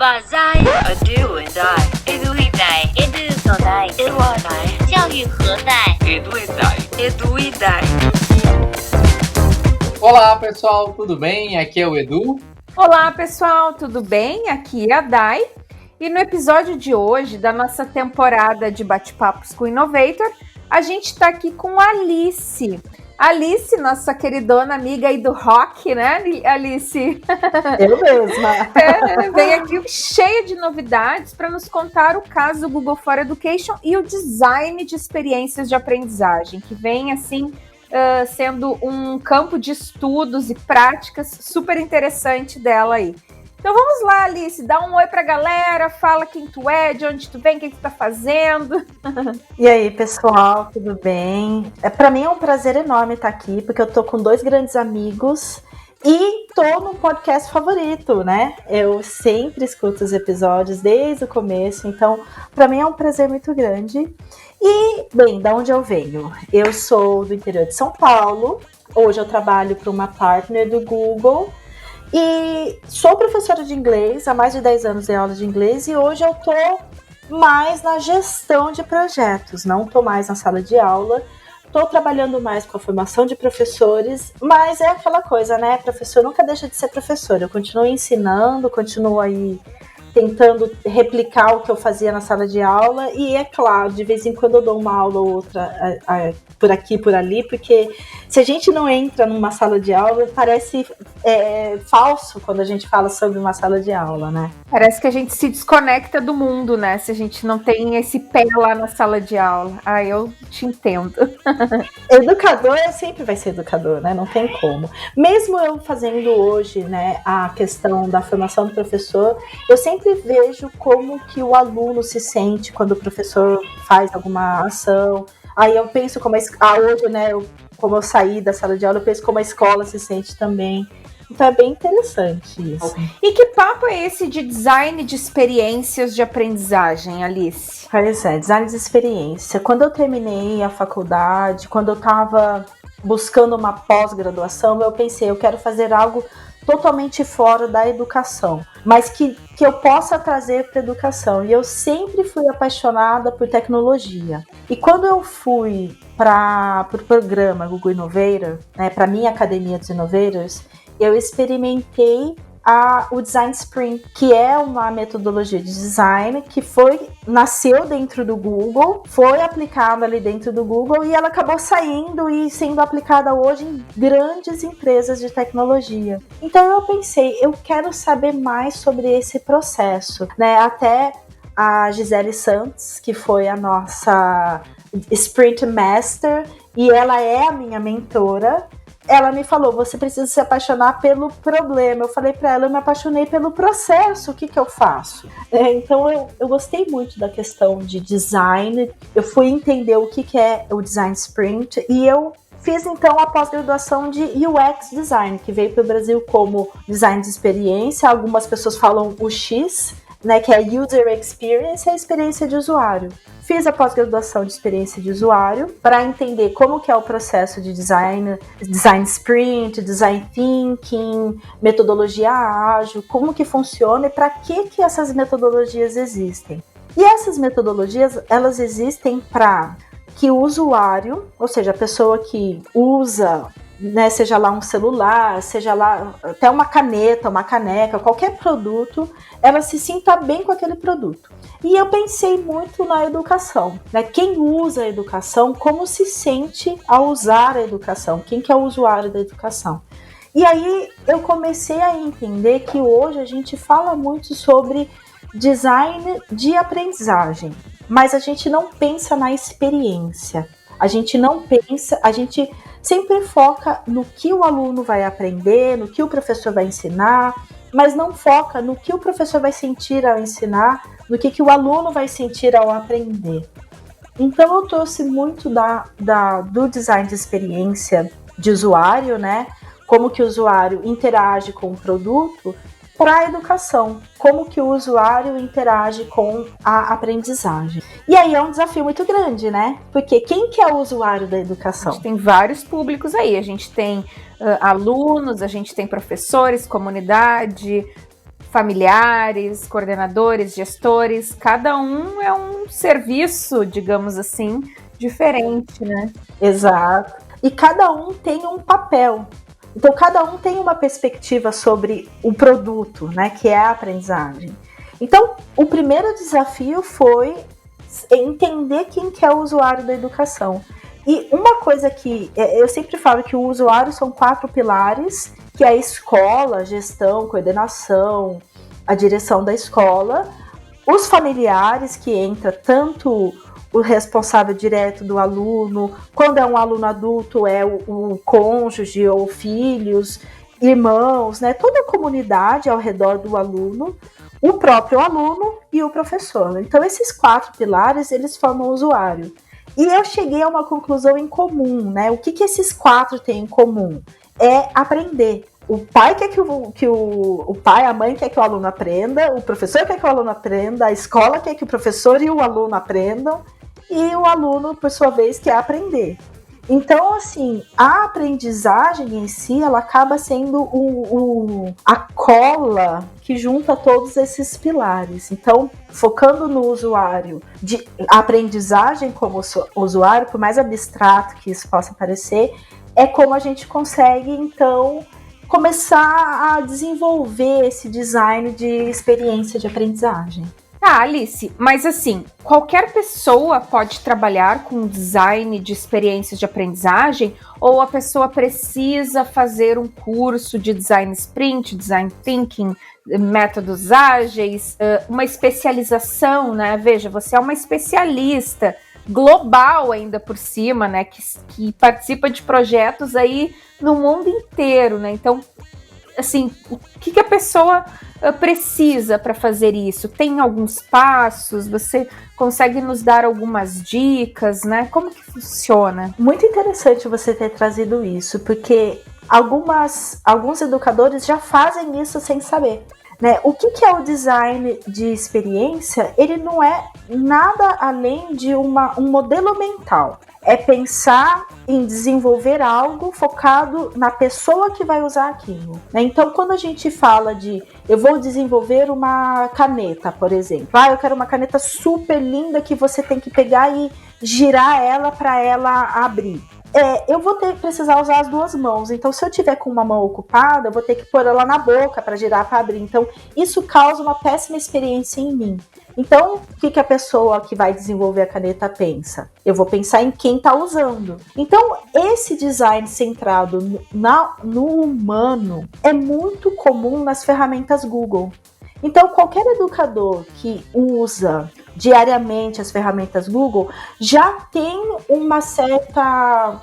把在 Edu and I，Edu e I，Edu 所在，Edu I，教育何在？Edu e I，Edu e I。Olá pessoal, tudo bem? Aqui é o Edu. Olá pessoal, tudo bem? Aqui é a Dai. E no episódio de hoje, da nossa temporada de bate-papos com o Innovator, a gente está aqui com a Alice. Alice, nossa queridona amiga aí do rock, né, Alice? Eu mesma. Vem aqui cheia de novidades para nos contar o caso do Google for Education e o design de experiências de aprendizagem, que vem assim sendo um campo de estudos e práticas super interessante dela aí. Então vamos lá, Alice, dá um oi pra galera, fala quem tu é, de onde tu vem, o que tu tá fazendo. E aí, pessoal, tudo bem? Pra mim é um prazer enorme estar aqui, porque eu tô com 2 grandes amigos e tô no podcast favorito, né? Eu sempre escuto os episódios desde o começo, então pra mim é um prazer muito grande. E, bem, da onde eu venho? Eu sou do interior de São Paulo, hoje eu trabalho para uma partner do Google, e sou professora de inglês, há mais de 10 anos dei aula de inglês e hoje eu tô mais na gestão de projetos, não tô mais na sala de aula, tô trabalhando mais com a formação de professores, mas é aquela coisa, né? Professor nunca deixa de ser professor, eu continuo ensinando, continuo aí tentando replicar o que eu fazia na sala de aula e, é claro, de vez em quando eu dou uma aula ou outra por aqui, por ali, porque se a gente não entra numa sala de aula, parece falso quando a gente fala sobre uma sala de aula, né? Parece que a gente se desconecta do mundo, né? Se a gente não tem esse pé lá na sala de aula. Ah, eu te entendo. Educador sempre vai ser educador, né? Não tem como. Mesmo eu fazendo hoje, né, a questão da formação do professor, eu sempre vejo como que o aluno se sente quando o professor faz alguma ação. Aí eu penso como hoje, né, como eu saí da sala de aula, eu penso como a escola se sente também. Então é bem interessante isso. E que papo é esse de design de experiências de aprendizagem, Alice? Pois é, design de experiência. Quando eu terminei a faculdade, quando eu estava buscando uma pós-graduação, eu pensei, eu quero fazer algo totalmente fora da educação, mas que eu possa trazer para a educação. E eu sempre fui apaixonada por tecnologia. E quando eu fui para o programa Google Innovator, né, para a minha academia dos Innovators, eu experimentei o Design Sprint, que é uma metodologia de design que nasceu dentro do Google, foi aplicada ali dentro do Google e ela acabou saindo e sendo aplicada hoje em grandes empresas de tecnologia. Então eu pensei, eu quero saber mais sobre esse processo, né? Até a Gisele Santos, que foi a nossa Sprint Master, e ela é a minha mentora. Ela me falou, você precisa se apaixonar pelo problema. Eu falei para ela, eu me apaixonei pelo processo, o que eu faço? Então eu gostei muito da questão de design, eu fui entender o que é o Design Sprint e eu fiz então a pós-graduação de UX Design, que veio para o Brasil como Design de Experiência, algumas pessoas falam o X, né, que é User Experience, a experiência de usuário. Fiz a pós-graduação de experiência de usuário para entender como que é o processo de design sprint, design thinking, metodologia ágil, como que funciona e para que essas metodologias existem. E essas metodologias, elas existem para que o usuário, ou seja, a pessoa que usa, né, seja lá um celular, seja lá até uma caneta, uma caneca, qualquer produto, ela se sinta bem com aquele produto. E eu pensei muito na educação, né? Quem usa a educação, como se sente ao usar a educação, quem que é o usuário da educação. E aí eu comecei a entender que hoje a gente fala muito sobre design de aprendizagem, mas a gente não pensa na experiência, a gente sempre foca no que o aluno vai aprender, no que o professor vai ensinar, mas não foca no que o professor vai sentir ao ensinar, no que o aluno vai sentir ao aprender. Então eu trouxe muito do design de experiência de usuário, né? Como que o usuário interage com o produto para a educação, como que o usuário interage com a aprendizagem. E aí é um desafio muito grande, né? Porque quem que é o usuário da educação? A gente tem vários públicos aí, a gente tem alunos, a gente tem professores, comunidade, familiares, coordenadores, gestores, cada um é um serviço, digamos assim, diferente, né? Exato. E cada um tem um papel. Então, cada um tem uma perspectiva sobre o produto, né, que é a aprendizagem. Então, o primeiro desafio foi entender quem que é o usuário da educação. E uma coisa que eu sempre falo que o usuário são 4 pilares, que é a escola, a gestão, coordenação, a direção da escola, os familiares, que entra tanto o responsável direto do aluno, quando é um aluno adulto é o cônjuge ou filhos, irmãos, né? Toda a comunidade ao redor do aluno, o próprio aluno e o professor. Então esses 4 pilares, eles formam o usuário. E eu cheguei a uma conclusão em comum, né? O que esses 4 têm em comum? É aprender. O pai quer o pai, a mãe quer que o aluno aprenda, o professor quer que o aluno aprenda, a escola quer que o professor e o aluno aprendam, e o aluno, por sua vez, quer aprender. Então, assim, a aprendizagem em si, ela acaba sendo a cola que junta todos esses pilares. Então, focando no usuário, de aprendizagem como usuário, por mais abstrato que isso possa parecer, é como a gente consegue, então, começar a desenvolver esse design de experiência de aprendizagem. Ah, Alice, mas assim, qualquer pessoa pode trabalhar com design de experiências de aprendizagem ou a pessoa precisa fazer um curso de design sprint, design thinking, métodos ágeis, uma especialização, né? Veja, você é uma especialista global ainda por cima, né? Que participa de projetos aí no mundo inteiro, né? Então, assim, o que a pessoa precisa para fazer isso? Tem alguns passos? Você consegue nos dar algumas dicas, né? Como que funciona? Muito interessante você ter trazido isso, porque alguns educadores já fazem isso sem saber. Né? O que é o design de experiência? Ele não é nada além de um modelo mental. É pensar em desenvolver algo focado na pessoa que vai usar aquilo. Né? Então, quando a gente fala de eu vou desenvolver uma caneta, por exemplo. Eu quero uma caneta super linda que você tem que pegar e girar ela para ela abrir. Eu vou precisar usar as 2 mãos. Então, se eu tiver com uma mão ocupada, eu vou ter que pôr ela na boca para girar, para abrir. Então, isso causa uma péssima experiência em mim. Então, o que a pessoa que vai desenvolver a caneta pensa? Eu vou pensar em quem está usando. Então, esse design centrado no humano é muito comum nas ferramentas Google. Então, qualquer educador que usa diariamente as ferramentas Google já tem uma certa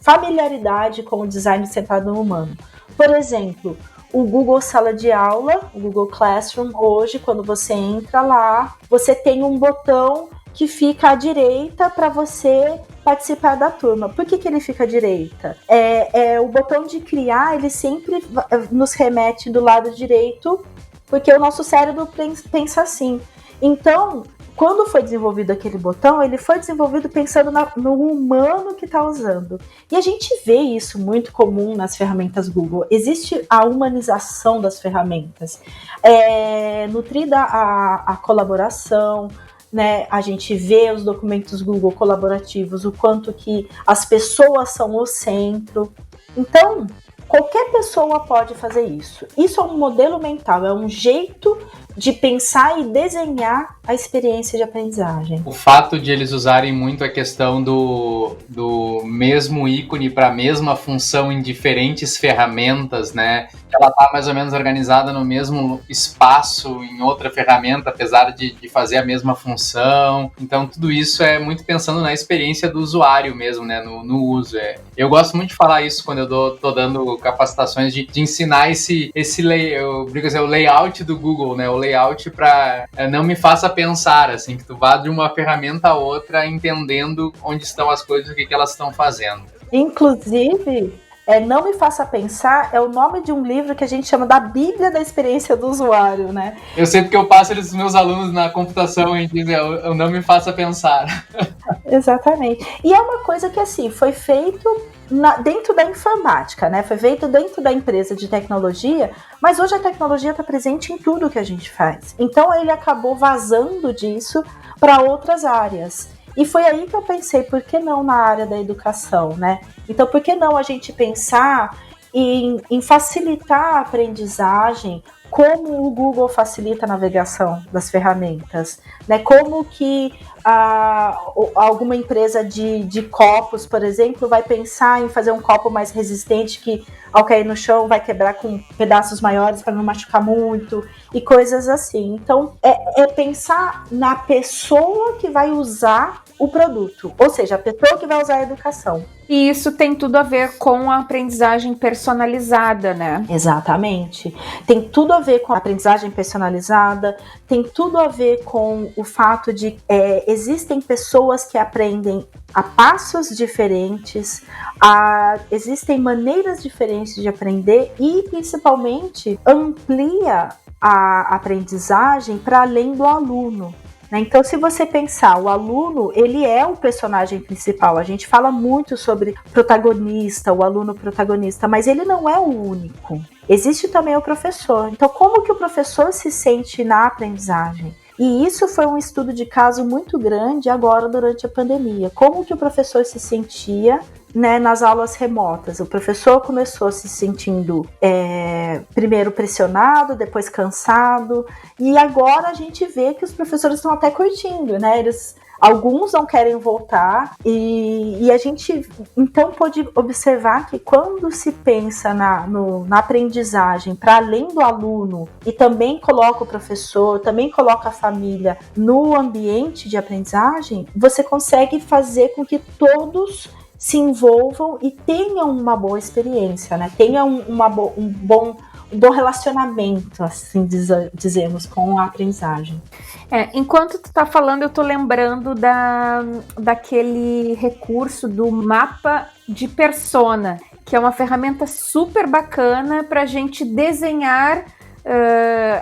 familiaridade com o design centrado no humano. Por exemplo, o Google Sala de Aula, o Google Classroom, hoje, quando você entra lá, você tem um botão que fica à direita para você participar da turma. Por que ele fica à direita? O botão de criar, ele sempre nos remete do lado direito, porque o nosso cérebro pensa assim. Então, quando foi desenvolvido aquele botão, ele foi desenvolvido pensando no humano que está usando. E a gente vê isso muito comum nas ferramentas Google. Existe a humanização das ferramentas. Nutrida a colaboração, né? A gente vê os documentos Google colaborativos, o quanto que as pessoas são o centro. Então, qualquer pessoa pode fazer isso. Isso é um modelo mental, é um jeito de pensar e desenhar a experiência de aprendizagem. O fato de eles usarem muito a questão do mesmo ícone para a mesma função em diferentes ferramentas, né? Ela está mais ou menos organizada no mesmo espaço em outra ferramenta, apesar de fazer a mesma função. Então, tudo isso é muito pensando na experiência do usuário mesmo, né? No uso. Eu gosto muito de falar isso quando eu tô dando capacitações de ensinar eu brinco assim, o layout do Google, né? O layout para não me faça pensar, assim, que tu vá de uma ferramenta a outra entendendo onde estão as coisas, o que elas estão fazendo. Inclusive, Não Me Faça Pensar é o nome de um livro que a gente chama da Bíblia da Experiência do Usuário, né? Eu sei porque eu passo eles pros meus alunos na computação e dizem, eu não me faça pensar. Exatamente. E é uma coisa que, assim, foi feito dentro da informática, né? Foi feito dentro da empresa de tecnologia, mas hoje a tecnologia está presente em tudo que a gente faz. Então ele acabou vazando disso para outras áreas. E foi aí que eu pensei, por que não na área da educação, né? Então, por que não a gente pensar em facilitar a aprendizagem, como o Google facilita a navegação das ferramentas, né? Como que alguma empresa de copos, por exemplo, vai pensar em fazer um copo mais resistente que, ao cair no chão, vai quebrar com pedaços maiores para não machucar muito, e coisas assim. Então, é pensar na pessoa que vai usar o produto, ou seja, a pessoa que vai usar a educação. E isso tem tudo a ver com a aprendizagem personalizada, né? Exatamente. Tem tudo a ver com a aprendizagem personalizada, tem tudo a ver com o fato de existem pessoas que aprendem a passos diferentes, existem maneiras diferentes de aprender e, principalmente, amplia a aprendizagem para além do aluno. Então, se você pensar, o aluno, ele é o personagem principal. A gente fala muito sobre protagonista, o aluno protagonista, mas ele não é o único. Existe também o professor. Então, como que o professor se sente na aprendizagem? E isso foi um estudo de caso muito grande agora durante a pandemia. Como que o professor se sentia, né, nas aulas remotas? O professor começou se sentindo primeiro pressionado, depois cansado, e agora a gente vê que os professores estão até curtindo, né? Alguns não querem voltar, e a gente então pode observar que quando se pensa na aprendizagem para além do aluno e também coloca o professor, também coloca a família no ambiente de aprendizagem, você consegue fazer com que todos se envolvam e tenham uma boa experiência, né? Tenham um bom relacionamento, assim dizemos, com a aprendizagem. Enquanto tu tá falando, eu tô lembrando daquele recurso do mapa de persona, que é uma ferramenta super bacana para a gente desenhar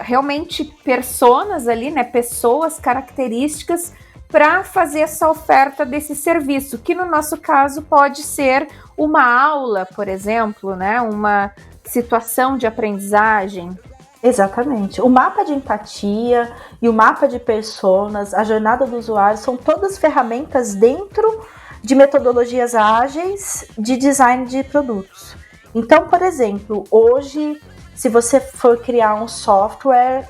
realmente personas ali, né? Pessoas, características, para fazer essa oferta desse serviço, que no nosso caso pode ser uma aula, por exemplo, né? Uma situação de aprendizagem. Exatamente. O mapa de empatia e o mapa de personas, a jornada do usuário, são todas ferramentas dentro de metodologias ágeis de design de produtos. Então, por exemplo, hoje, se você for criar um software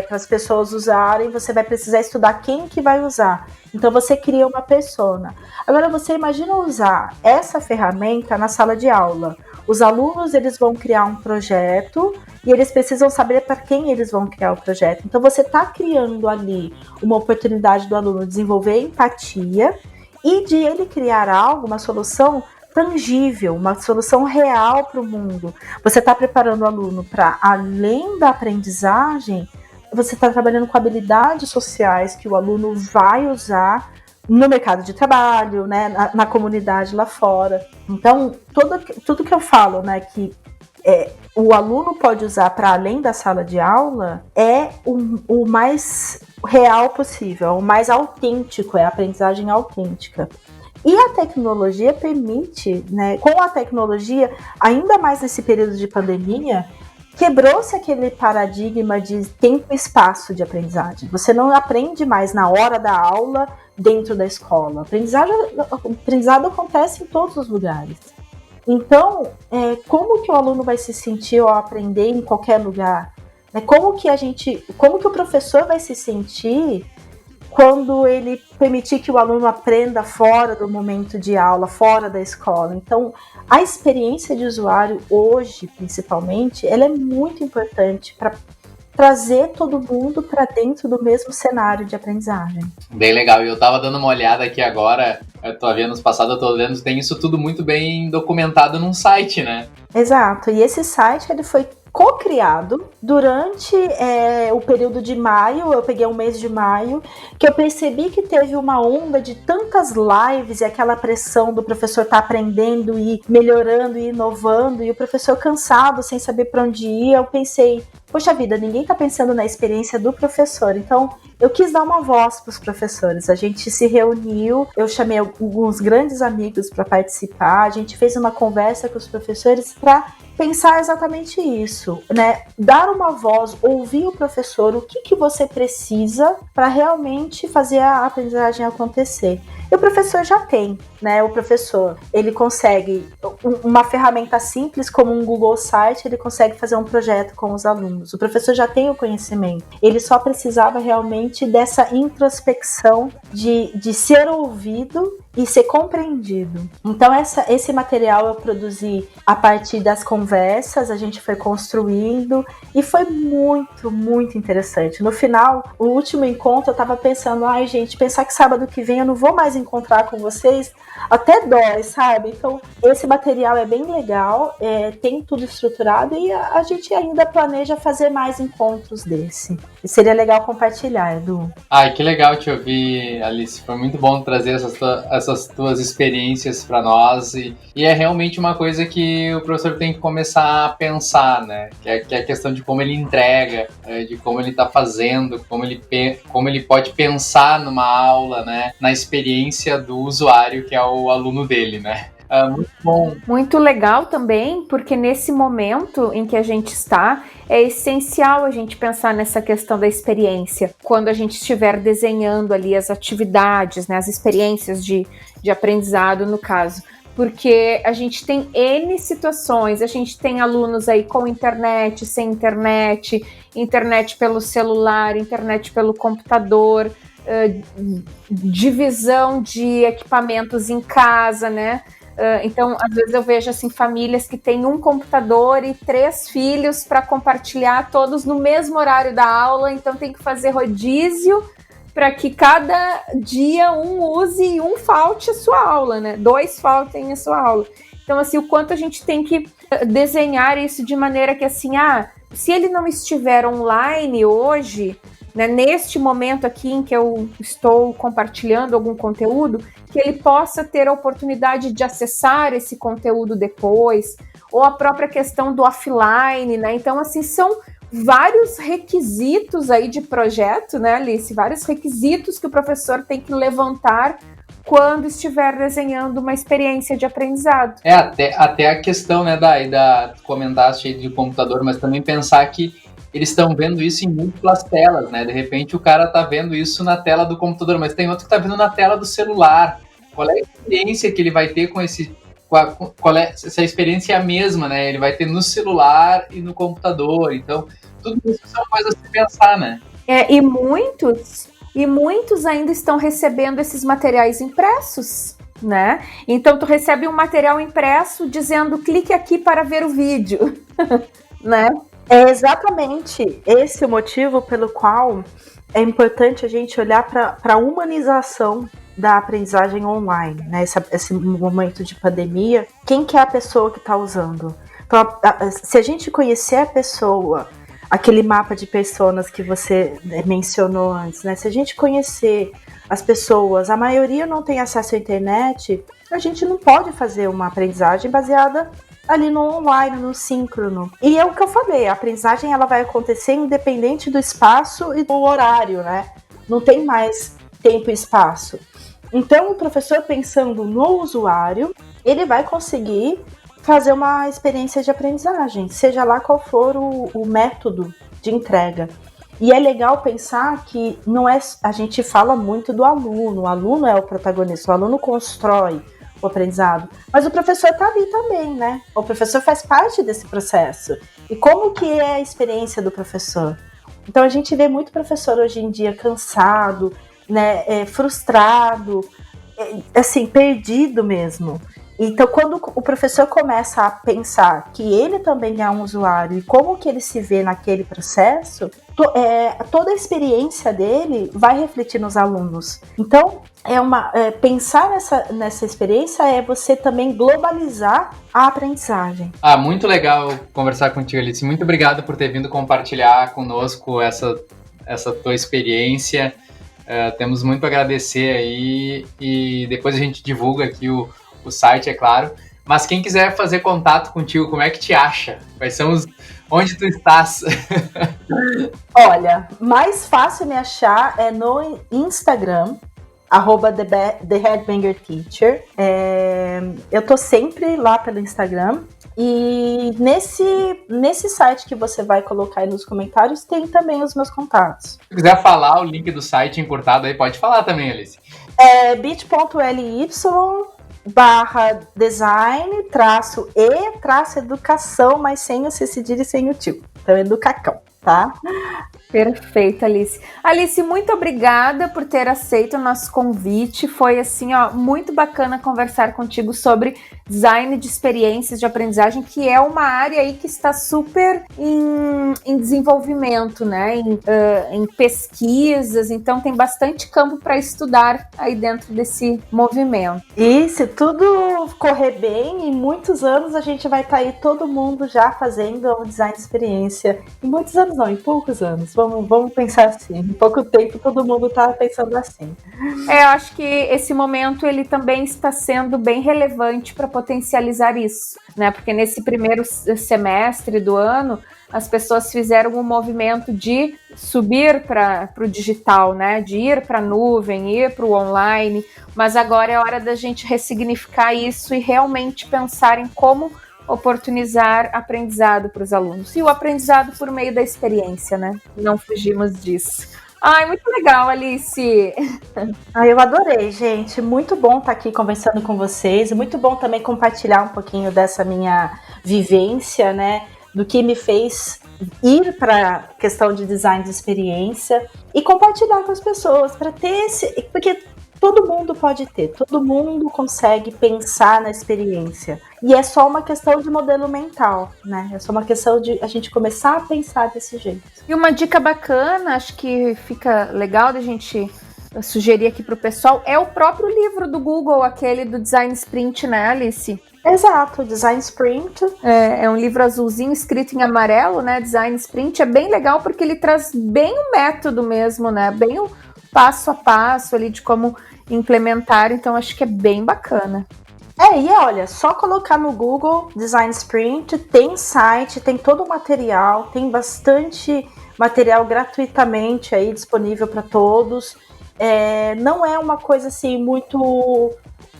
para as pessoas usarem, você vai precisar estudar quem que vai usar. Então, você cria uma persona. Agora, você imagina usar essa ferramenta na sala de aula. Os alunos, eles vão criar um projeto e eles precisam saber para quem eles vão criar o projeto. Então, você está criando ali uma oportunidade do aluno desenvolver empatia e de ele criar algo, uma solução tangível, uma solução real para o mundo. Você está preparando o aluno para, além da aprendizagem, você está trabalhando com habilidades sociais que o aluno vai usar no mercado de trabalho, né, na comunidade lá fora. Então, tudo que eu falo, né, que o aluno pode usar para além da sala de aula é o mais real possível, o mais autêntico, é a aprendizagem autêntica. E a tecnologia permite, né, com a tecnologia, ainda mais nesse período de pandemia, quebrou-se aquele paradigma de tempo e espaço de aprendizagem. Você não aprende mais na hora da aula dentro da escola. O aprendizado acontece em todos os lugares. Então, como que o aluno vai se sentir ao aprender em qualquer lugar? Como que o professor vai se sentir quando ele permitir que o aluno aprenda fora do momento de aula, fora da escola? Então, a experiência de usuário hoje, principalmente, ela é muito importante para trazer todo mundo para dentro do mesmo cenário de aprendizagem. Bem legal. E eu estava dando uma olhada aqui agora, eu tô vendo nos passados, eu tô vendo, tem isso tudo muito bem documentado num site, né? Exato. E esse site, ele foi co-criado durante o período de maio. Eu peguei um mês de maio, que eu percebi que teve uma onda de tantas lives e aquela pressão do professor estar aprendendo e melhorando e inovando, e o professor cansado, sem saber para onde ir. Eu pensei, poxa vida, ninguém está pensando na experiência do professor. Então, eu quis dar uma voz para os professores. A gente se reuniu, eu chamei alguns grandes amigos para participar, a gente fez uma conversa com os professores para pensar exatamente isso, né? Dar uma voz, ouvir o professor, o que você precisa para realmente fazer a aprendizagem acontecer. E o professor já tem, né? O professor, ele consegue uma ferramenta simples como um Google Site, ele consegue fazer um projeto com os alunos. O professor já tem o conhecimento. Ele só precisava realmente dessa introspecção de ser ouvido e ser compreendido. Então esse material eu produzi a partir das conversas, a gente foi construindo e foi muito, muito interessante. No final, o último encontro, eu tava pensando, ai gente, pensar que sábado que vem eu não vou mais encontrar com vocês, até dói, sabe? Então esse material é bem legal, tem tudo estruturado e a gente ainda planeja fazer mais encontros desse. E seria legal compartilhar, Edu. Ai, que legal te ouvir, Alice. Foi muito bom trazer essas tuas experiências para nós e é realmente uma coisa que o professor tem que começar a pensar, né? Que é a questão de como ele entrega, de como ele está fazendo, como ele pode pensar numa aula, né? Na experiência do usuário que é o aluno dele, né? Muito bom. Muito legal também, porque nesse momento em que a gente está, é essencial a gente pensar nessa questão da experiência. Quando a gente estiver desenhando ali as atividades, né, as experiências de aprendizado, no caso. Porque a gente tem N situações, a gente tem alunos aí com internet, sem internet, internet pelo celular, internet pelo computador, divisão de equipamentos em casa, né? Então, às vezes eu vejo assim, famílias que têm um computador e 3 filhos para compartilhar todos no mesmo horário da aula, então tem que fazer rodízio para que cada dia um use e um falte a sua aula, né? 2 faltem a sua aula. Então, assim, o quanto a gente tem que desenhar isso de maneira que, assim, se ele não estiver online hoje, né, neste momento aqui em que eu estou compartilhando algum conteúdo, que ele possa ter a oportunidade de acessar esse conteúdo depois, ou a própria questão do offline, né? Então, assim, são vários requisitos aí de projeto, né, Alice? Vários requisitos que o professor tem que levantar quando estiver desenhando uma experiência de aprendizado. Até a questão, né, comentaste aí de computador, mas também pensar que eles estão vendo isso em múltiplas telas, né? De repente o cara tá vendo isso na tela do computador, mas tem outro que tá vendo na tela do celular. Qual é a experiência que ele vai ter com esse... se a experiência é a mesma, né? Ele vai ter no celular e no computador. Então, tudo isso são coisas a se pensar, né? E muitos ainda estão recebendo esses materiais impressos, né? Então, tu recebe um material impresso dizendo, clique aqui para ver o vídeo, né? É exatamente esse o motivo pelo qual é importante a gente olhar para a humanização da aprendizagem online, né? Esse momento de pandemia, quem que é a pessoa que está usando? Então, se a gente conhecer a pessoa, aquele mapa de personas que você mencionou antes, né? Se a gente conhecer as pessoas, a maioria não tem acesso à internet, a gente não pode fazer uma aprendizagem baseada ali no online, no síncrono. E é o que eu falei, a aprendizagem ela vai acontecer independente do espaço e do horário, né? Não tem mais tempo e espaço. Então, o professor pensando no usuário, ele vai conseguir fazer uma experiência de aprendizagem, seja lá qual for o método de entrega. E é legal pensar que não é, a gente fala muito do aluno, o aluno é o protagonista, o aluno constrói o aprendizado, mas o professor está ali também, né? O professor faz parte desse processo. E como que é a experiência do professor? Então a gente vê muito professor hoje em dia cansado, né, frustrado, assim, perdido mesmo. Então quando o professor começa a pensar que ele também é um usuário e como que ele se vê naquele processo, toda a experiência dele vai refletir nos alunos. Então, pensar nessa experiência é você também globalizar a aprendizagem. Muito legal conversar contigo, Alice. Muito obrigado por ter vindo compartilhar conosco essa tua experiência. Temos muito a agradecer aí e depois a gente divulga aqui o site, é claro. Mas quem quiser fazer contato contigo, como é que te acha? Quais são onde tu estás? Olha, mais fácil me achar é no Instagram, @TheHeadbangerTeacher. Eu tô sempre lá pelo Instagram. E nesse site que você vai colocar aí nos comentários, tem também os meus contatos. Se quiser falar o link do site encurtado aí, pode falar também, Alice. É bit.ly/design-e-educação, mas sem o C cedilha e sem o tio. Então, educacão, tá? Perfeito, Alice. Alice, muito obrigada por ter aceito o nosso convite. Foi, assim, ó, muito bacana conversar contigo sobre design de experiências de aprendizagem, que é uma área aí que está super em desenvolvimento, né? Em pesquisas. Então, tem bastante campo para estudar aí dentro desse movimento. E se tudo correr bem, em muitos anos a gente vai estar aí todo mundo já fazendo o design de experiência. Em muitos anos não, em poucos anos. Vamos pensar assim. Em pouco tempo todo mundo está pensando assim. Eu acho que esse momento ele também está sendo bem relevante para potencializar isso, né? Porque nesse primeiro semestre do ano as pessoas fizeram um movimento de subir para o digital, né? De ir para a nuvem, ir para o online, mas agora é hora da gente ressignificar isso e realmente pensar em como oportunizar aprendizado para os alunos. E o aprendizado por meio da experiência, né? Não fugimos disso. Ai, muito legal, Alice! Eu adorei, gente. Muito bom estar aqui conversando com vocês. Muito bom também compartilhar um pouquinho dessa minha vivência, né? Do que me fez ir para a questão de design de experiência e compartilhar com as pessoas para ter porque todo mundo pode ter, todo mundo consegue pensar na experiência. E é só uma questão de modelo mental, né? É só uma questão de a gente começar a pensar desse jeito. E uma dica bacana, acho que fica legal da gente sugerir aqui para o pessoal, é o próprio livro do Google, aquele do Design Sprint, né, Alice? Exato, Design Sprint. É um livro azulzinho escrito em amarelo, né? Design Sprint é bem legal porque ele traz bem o método mesmo, né? Bem o passo a passo ali de como implementar, então acho que é bem bacana. E olha, só colocar no Google Design Sprint, tem site, tem todo o material, tem bastante material gratuitamente aí disponível para todos. Não é uma coisa assim muito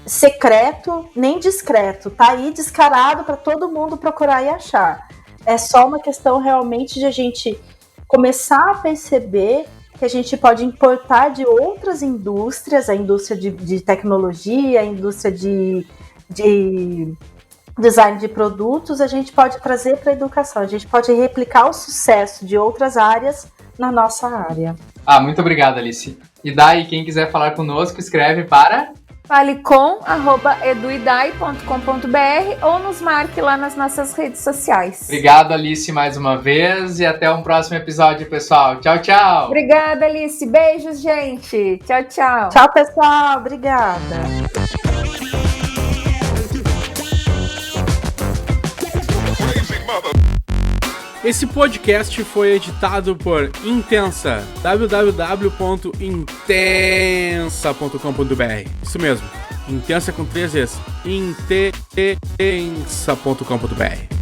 secreto nem discreto, tá aí descarado para todo mundo procurar e achar. É só uma questão realmente de a gente começar a perceber que a gente pode importar de outras indústrias, a indústria de tecnologia, a indústria de design de produtos, a gente pode trazer para a educação, a gente pode replicar o sucesso de outras áreas na nossa área. Muito obrigado, Alice. E daí, quem quiser falar conosco, escreve para falecom@eduidai.com.br ou nos marque lá nas nossas redes sociais. Obrigado, Alice, mais uma vez e até um próximo episódio, pessoal. Tchau, tchau! Obrigada, Alice. Beijos, gente. Tchau, tchau. Tchau, pessoal. Obrigada. Esse podcast foi editado por Intensa, www.intensa.com.br. Isso mesmo, Intensa com 3 vezes, intensa.com.br.